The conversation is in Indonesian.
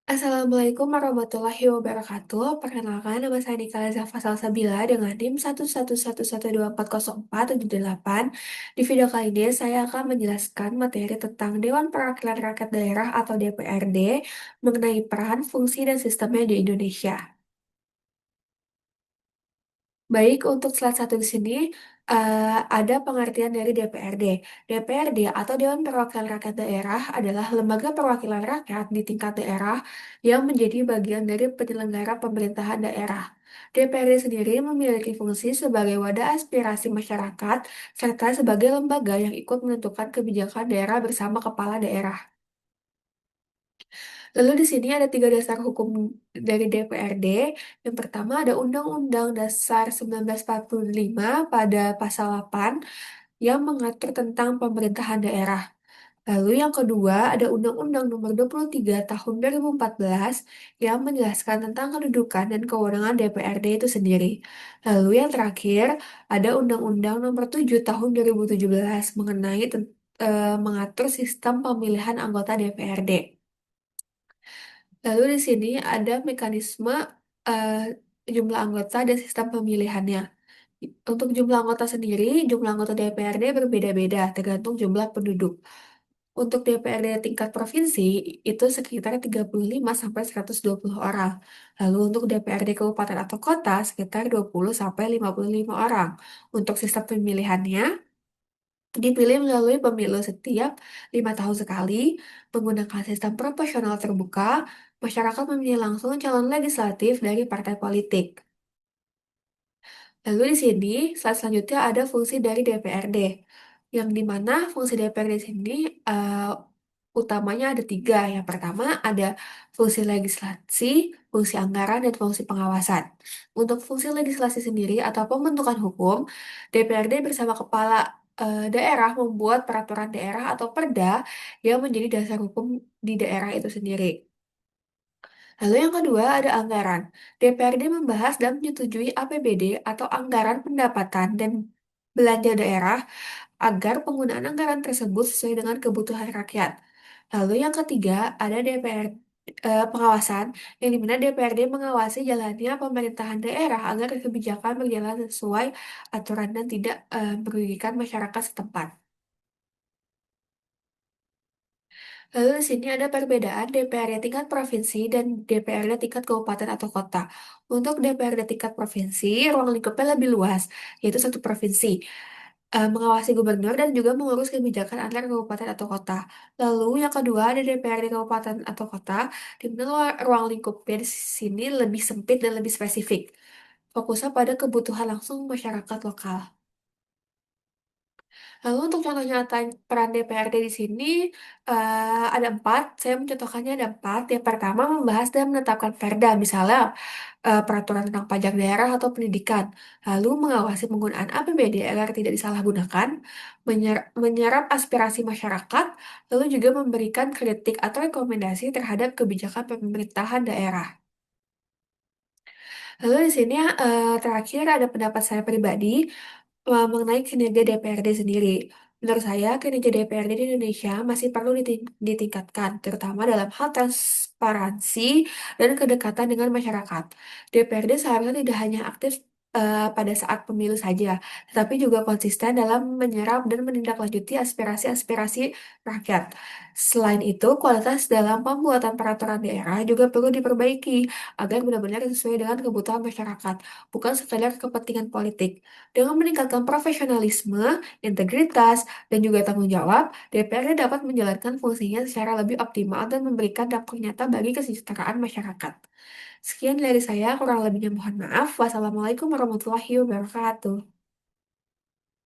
Assalamualaikum warahmatullahi wabarakatuh. Perkenalkan, nama saya Nikala Zafa Salsabila dengan NIM 11112404878. Di video kali ini, saya akan menjelaskan materi tentang Dewan Perwakilan Rakyat Daerah atau DPRD mengenai peran, fungsi, dan sistemnya di Indonesia. Baik, untuk slide satu di sini ada pengertian dari DPRD. DPRD atau Dewan Perwakilan Rakyat Daerah adalah lembaga perwakilan rakyat di tingkat daerah yang menjadi bagian dari penyelenggara pemerintahan daerah. DPRD sendiri memiliki fungsi sebagai wadah aspirasi masyarakat serta sebagai lembaga yang ikut menentukan kebijakan daerah bersama kepala daerah. Lalu di sini ada tiga dasar hukum dari DPRD. Yang pertama ada Undang-Undang Dasar 1945 pada pasal 8 yang mengatur tentang pemerintahan daerah. Lalu yang kedua ada Undang-Undang Nomor 23 Tahun 2014 yang menjelaskan tentang kedudukan dan kewenangan DPRD itu sendiri. Lalu yang terakhir ada Undang-Undang Nomor 7 Tahun 2017 mengenai mengatur sistem pemilihan anggota DPRD. Lalu di sini ada mekanisme eh, jumlah anggota dan sistem pemilihannya. Untuk jumlah anggota sendiri, jumlah anggota DPRD berbeda-beda tergantung jumlah penduduk. Untuk DPRD tingkat provinsi itu sekitar 35 sampai 120 orang. Lalu untuk DPRD kabupaten atau kota sekitar 20 sampai 55 orang. Untuk sistem pemilihannya dipilih melalui pemilu setiap 5 tahun sekali, menggunakan sistem proporsional terbuka, masyarakat memilih langsung calon legislatif dari partai politik. Lalu di sini, slide selanjutnya ada fungsi dari DPRD, yang dimana fungsi DPRD di sini utamanya ada tiga. Yang pertama ada fungsi legislasi, fungsi anggaran, dan fungsi pengawasan. Untuk fungsi legislasi sendiri atau pembentukan hukum, DPRD bersama kepala daerah membuat peraturan daerah atau perda yang menjadi dasar hukum di daerah itu sendiri. Lalu yang kedua ada anggaran. DPRD membahas dan menyetujui APBD atau anggaran pendapatan dan belanja daerah agar penggunaan anggaran tersebut sesuai dengan kebutuhan rakyat. Lalu yang ketiga ada pengawasan, yang dimana DPRD mengawasi jalannya pemerintahan daerah agar kebijakan berjalan sesuai aturan dan tidak merugikan masyarakat setempat. Lalu di sini ada perbedaan DPRD tingkat provinsi dan DPRD tingkat kabupaten atau kota. Untuk DPRD tingkat provinsi, ruang lingkupnya lebih luas, yaitu satu provinsi, mengawasi gubernur dan juga mengurus kebijakan antar kabupaten atau kota. Lalu yang kedua ada DPRD kabupaten atau kota, di mana ruang lingkupnya di sini lebih sempit dan lebih spesifik. Fokusnya pada kebutuhan langsung masyarakat lokal. Lalu untuk contoh nyata peran DPRD di sini ada empat. Saya mencontohkannya ada empat. Yang pertama membahas dan menetapkan perda, misalnya peraturan tentang pajak daerah atau pendidikan. Lalu mengawasi penggunaan APBD agar tidak disalahgunakan, menyerap aspirasi masyarakat, lalu juga memberikan kritik atau rekomendasi terhadap kebijakan pemerintahan daerah. Lalu di sini terakhir ada pendapat saya pribadi mengenai kinerja DPRD sendiri. Menurut saya, kinerja DPRD di Indonesia masih perlu ditingkatkan, terutama dalam hal transparansi dan kedekatan dengan masyarakat. DPRD seharusnya tidak hanya aktif pada saat pemilu saja, tetapi juga konsisten dalam menyerap dan menindaklanjuti aspirasi-aspirasi rakyat. Selain itu, kualitas dalam pembuatan peraturan daerah juga perlu diperbaiki agar benar-benar sesuai dengan kebutuhan masyarakat, bukan sekadar kepentingan politik. Dengan meningkatkan profesionalisme, integritas, dan juga tanggung jawab, DPRD dapat menjalankan fungsinya secara lebih optimal dan memberikan dampak nyata bagi kesejahteraan masyarakat. Sekian dari saya, kurang lebihnya mohon maaf. Wassalamualaikum warahmatullahi wabarakatuh.